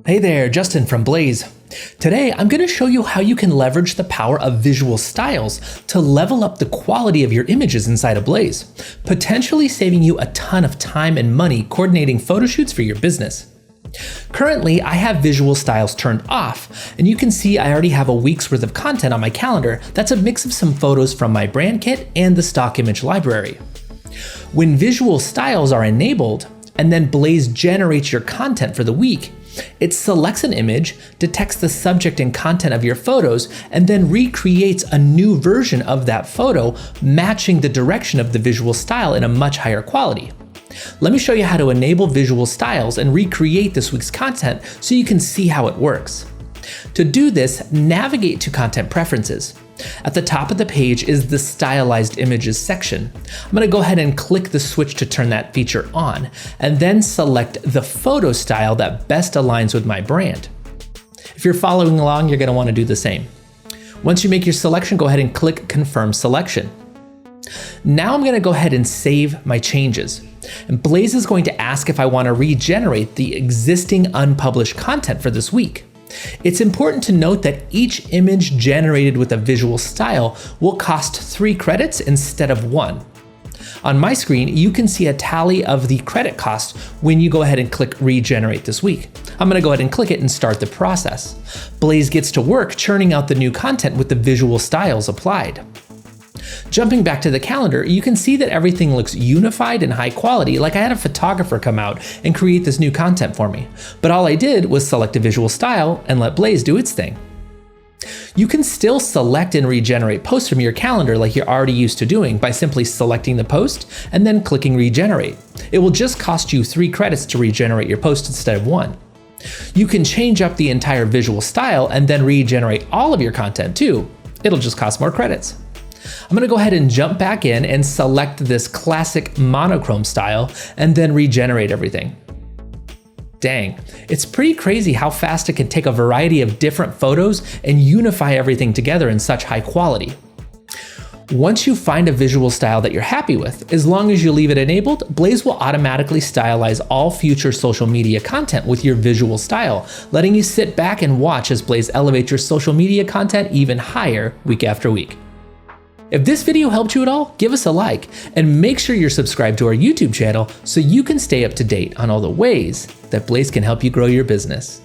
Hey there, Justin from Blaze. Today, I'm going to show you how you can leverage the power of visual styles to level up the quality of your images inside of Blaze, potentially saving you a ton of time and money coordinating photo shoots for your business. Currently, I have visual styles turned off, and you can see I already have a week's worth of content on my calendar that's a mix of some photos from my brand kit and the stock image library. When visual styles are enabled, and then Blaze generates your content for the week, it selects an image, detects the subject and content of your photos, and then recreates a new version of that photo, matching the direction of the visual style in a much higher quality. Let me show you how to enable visual styles and recreate this week's content so you can see how it works. To do this, navigate to Content Preferences. At the top of the page is the Stylized Images section. I'm going to go ahead and click the switch to turn that feature on, and then select the photo style that best aligns with my brand. If you're following along, you're going to want to do the same. Once you make your selection, go ahead and click Confirm Selection. Now I'm going to go ahead and save my changes. And Blaze is going to ask if I want to regenerate the existing unpublished content for this week. It's important to note that each image generated with a visual style will cost 3 credits instead of 1. On my screen, you can see a tally of the credit cost when you go ahead and click Regenerate this week. I'm going to go ahead and click it and start the process. Blaze gets to work churning out the new content with the visual styles applied. Jumping back to the calendar, you can see that everything looks unified and high quality, like I had a photographer come out and create this new content for me. But all I did was select a visual style and let Blaze do its thing. You can still select and regenerate posts from your calendar like you're already used to doing by simply selecting the post and then clicking Regenerate. It will just cost you 3 credits to regenerate your post instead of 1. You can change up the entire visual style and then regenerate all of your content too. It'll just cost more credits. I'm going to go ahead and jump back in and select this classic monochrome style and then regenerate everything. Dang, it's pretty crazy how fast it can take a variety of different photos and unify everything together in such high quality. Once you find a visual style that you're happy with, as long as you leave it enabled, Blaze will automatically stylize all future social media content with your visual style, letting you sit back and watch as Blaze elevates your social media content even higher week after week. If this video helped you at all, give us a like and make sure you're subscribed to our YouTube channel so you can stay up to date on all the ways that Blaze can help you grow your business.